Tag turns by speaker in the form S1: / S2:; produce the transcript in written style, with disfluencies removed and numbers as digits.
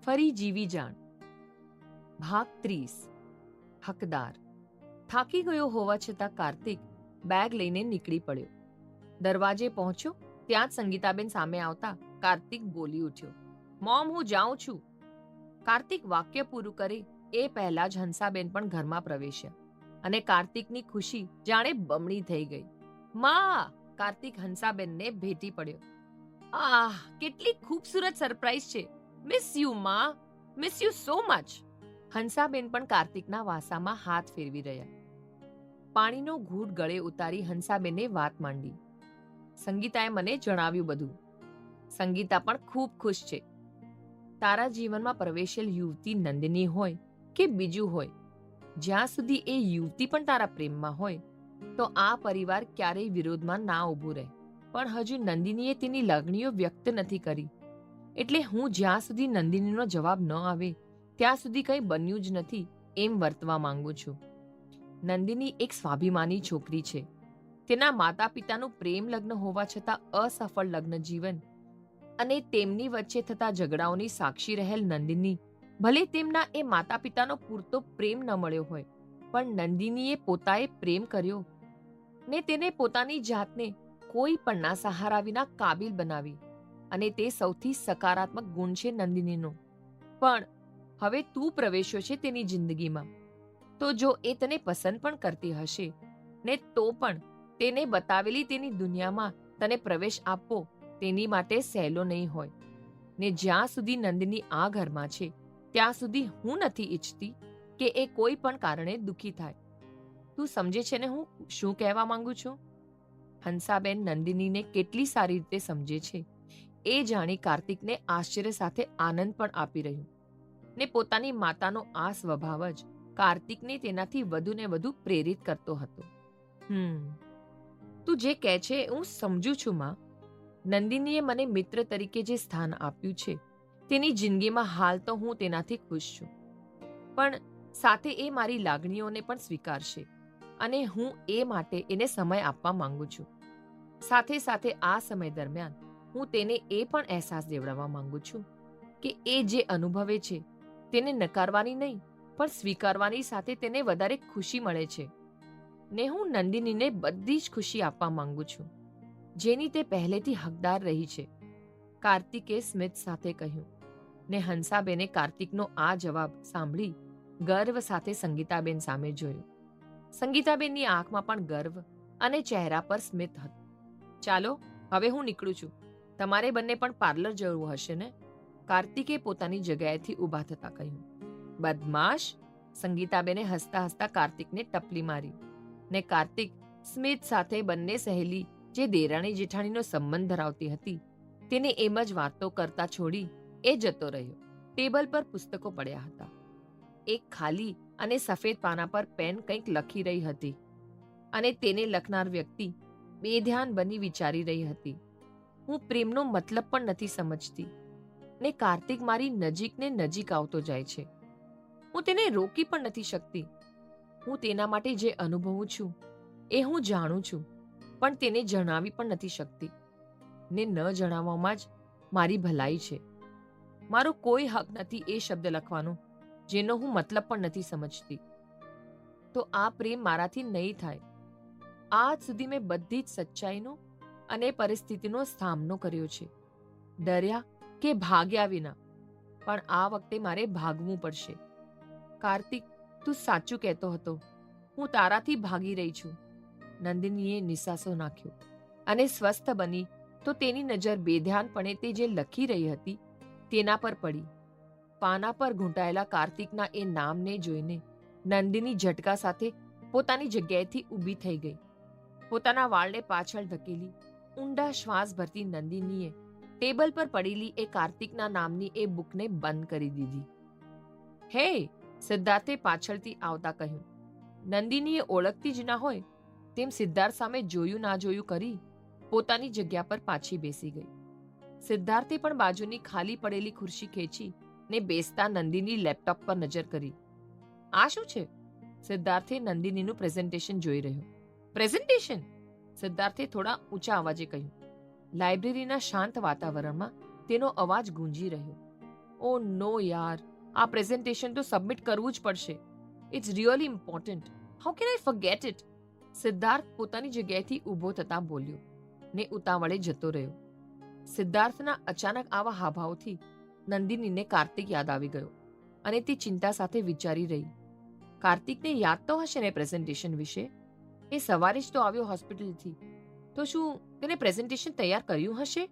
S1: ફરી જીવી જાણ. ભાગ 30. હકદાર. થાકી ગયો હોવા છતાં કાર્તિક બેગ લઈને નીકળી પડ્યો. દરવાજે પહોંચ્યો ત્યાં જ સંગીતાબેન સામે આવતા કાર્તિક બોલી ઉઠ્યો, મોમ, હું જાઉં છું. કાર્તિક વાક્ય પૂરું કરે એ પહેલા જ હંસાબેન પણ ઘરમાં પ્રવેશ્યા અને કાર્તિકની ખુશી જાણે બમણી થઈ ગઈ. માં! કાર્તિક હંસાબેનને ભેટી પડ્યો. આહ, કેટલી ખૂબસૂરત સરપ્રાઈઝ છે. મિસ યુ માં, miss you so much. Hansaben પણ કાર્તિકના વાસામાં હાથ ફેરવી રહ્યા. પાણીનો ઘૂંટ ગળે ઉતારી હંસાબેને વાત માંડી. સંગીતાએ મને જણાવ્યું બધું. સંગીતા પણ ખૂબ ખુશ છે. તારા જીવનમાં પ્રવેશેલ યુવતી નંદિની હોય કે બીજું હોય, જ્યાં સુધી એ યુવતી પણ તારા પ્રેમમાં હોય તો આ પરિવાર ક્યારેય વિરોધમાં ના ઊભું રહે. પણ હજુ નંદિનીએ તેની લાગણીઓ વ્યક્ત નથી કરી, એટલે હું જ્યાં સુધી નંદિનીનો જવાબ ન આવે ત્યાં સુધી કંઈ બન્યું જ નથી એમ વર્તવા માંગુ છું. નંદિની એક સ્વાભિમાની છોકરી છે. તેના માતા પિતાનું પ્રેમ લગ્ન હોવા છતાં અસફળ લગ્ન જીવન અને તેમની વચ્ચે થતા ઝઘડાઓની સાક્ષી રહેલ નંદિની, ભલે તેમના એ માતા પિતાનો પૂરતો પ્રેમ ન મળ્યો હોય, પણ નંદિનીએ પોતાએ પ્રેમ કર્યો ને તેને પોતાની જાતને કોઈ પણના સહારા વિના કાબિલ બનાવી, અને તે સૌથી સકારાત્મક ગુણ છે નંદિનીનો. પણ હવે તું પ્રવેશ્યો છે તેની જિંદગીમાં, તો જો એ તને પસંદ પણ કરતી હશે ને તો પણ તેને બતાવેલી તેની દુનિયામાં તને પ્રવેશ આપવો તેની માટે સહેલો નહીં હોય. ને જ્યાં સુધી નંદિની આ ઘરમાં છે ત્યાં સુધી હું નથી ઈચ્છતી કે એ કોઈ પણ કારણે દુઃખી થાય. તું સમજે છે ને હું શું કહેવા માંગુ છું? હંસાબેન નંદિનીને કેટલી સારી રીતે સમજે છે એ જાણી કાર્તિકને આશ્ચર્ય સાથે આનંદ પણ આપી રહ્યું, ને પોતાની માતાનો આ સ્વભાવ જ કાર્તિકને તેનાથી વધુ ને વધુ પ્રેરિત કરતો હતો. તું જે કહે છે હું સમજુ છું માં. નંદિનીએ મને મિત્ર તરીકે જે સ્થાન આપ્યું છે તેની જિંદગીમાં હાલ તો હું તેનાથી ખુશ છું, પણ સાથે એ મારી લાગણીઓને પણ સ્વીકારશે અને હું એ માટે એને સમય આપવા માંગુ છું. સાથે સાથે આ સમય દરમિયાન હું તેને એ પણ અહેસાસ દેવડાવવા માંગુ છું કે એ જે અનુભવે છે તેને નકારવાની નહીં પણ સ્વીકારવાની સાથે તેને વધારે ખુશી મળે છે. ને હું નંદિનીને બધી જ ખુશી આપવા માંગુ છું જેની તે પહેલેથી હકદાર રહી છે, કાર્તિકે સ્મિત સાથે કહ્યું. ને હંસાબેને કાર્તિકનો આ જવાબ સાંભળી ગર્વ સાથે સંગીતાબેન સામે જોયું. સંગીતાબેનની આંખમાં પણ ગર્વ અને ચહેરા પર સ્મિત હતું. ચાલો હવે હું નીકળું છું, તમારે બંને પણ પાર્લર જવું હશે ને? કાર્તિકે પોતાની જગ્યાએથી ઊભા થતા કહ્યું. બદમાશ! સંગીતાબેને હસતા હસતા કાર્તિકને ટપલી મારી, ને કાર્તિક સ્મિત સાથે બંને સહેલી જે દેરાણી જેઠાણીનો સંબંધ ધરાવતી હતી તેને એમ જ વાતો કરતા છોડી એ જતો રહ્યો. ટેબલ પર પુસ્તકો પડ્યા હતા. એક ખાલી અને સફેદ પાના પર પેન કંઈક લખી રહી હતી અને તેને લખનાર વ્યક્તિ બેધ્યાન બની વિચારી રહી હતી. હું પ્રેમનો મતલબ પણ નથી સમજતી ને કાર્તિક મારી નજીક ને નજીક આવતો જાય છે. હું તેને રોકી પણ નથી શકતી. હું તેના માટે જે અનુભવું છું એ હું જાણું છું, પણ તેને જણાવી પણ નથી શકતી. ને ન જણાવવામાં જ મારી ભલાઈ છે. મારો કોઈ હક નથી એ શબ્દ લખવાનો જેનો હું મતલબ પણ નથી સમજતી. તો આ પ્રેમ મારાથી નહીં થાય. આજ સુધી મેં બધી જ સચ્ચાઈનો અને પરિસ્થિતિનો સામનો કર્યો છે, ડર્યા કે ભાગ્યા વિના, પણ આ વખતે મારે ભાગવું પડશે. કાર્તિક, તું સાચું કહેતો હતો. હું તારાથી ભાગી રહી છું. નંદિનીએ નિસાસો નાખ્યો અને સ્વસ્થ બની તો તેની નજર બેધ્યાનપણે તે જે લખી રહી હતી તેના પર પડી. પાના પર ઘૂંટાયેલા કાર્તિકના એ નામને જોઈને નંદિની ઝટકા સાથે પોતાની જગ્યાએથી ઊભી થઈ ગઈ. પોતાના વાળને પાછળ ધકેલી ઊંડા શ્વાસ ભરતી નંદિનીએ ટેબલ પર પડેલી એ કાર્તિકના નામની એ બુકને બંધ કરી દીધી. હે! સિદ્ધાર્થે પાછળથી આવતા કહ્યું. નંદિનીએ ઓળખતી જ ના હોય તેમ સિદ્ધાર્થ સામે જોયું ના જોયું કરી પોતાની જગ્યા પર પાછી બેસી ગઈ. સિદ્ધાર્થે પણ બાજુની ખાલી પડેલી ખુરશી ખેંચી ને બેસતા નંદિની લેપટોપ પર નજર કરી. આ શું છે? સિદ્ધાર્થે નંદિનીનું પ્રેઝન્ટેશન જોઈ રહ્યો. પ્રેઝન્ટેશન? સિદ્ધાર્થે થોડા ઊંચા અવાજે કહ્યું. લાઇબ્રેરીના શાંત વાતાવરણમાં તેનો અવાજ ગૂંજી રહ્યો. ઓ નો યાર, આ પ્રેઝન્ટેશન તો સબમિટ કરવું જ પડશે. It's really important. How can I forget it? Siddharth પોતાની જગ્યાએથી ઊભો થતા બોલ્યો ને ઉતાવળે જતો રહ્યો. સિદ્ધાર્થના અચાનક આવા હાવભાવથી નંદિનીને કાર્તિક યાદ આવી ગયો અને તે ચિંતા સાથે વિચારી રહી. કાર્તિકને યાદ તો હશે ને પ્રેઝન્ટેશન વિશે? એ સવારે જ તો આવ્યો હોસ્પિટલથી. તો શું તેને પ્રેઝન્ટેશન તૈયાર કર્યું હશે?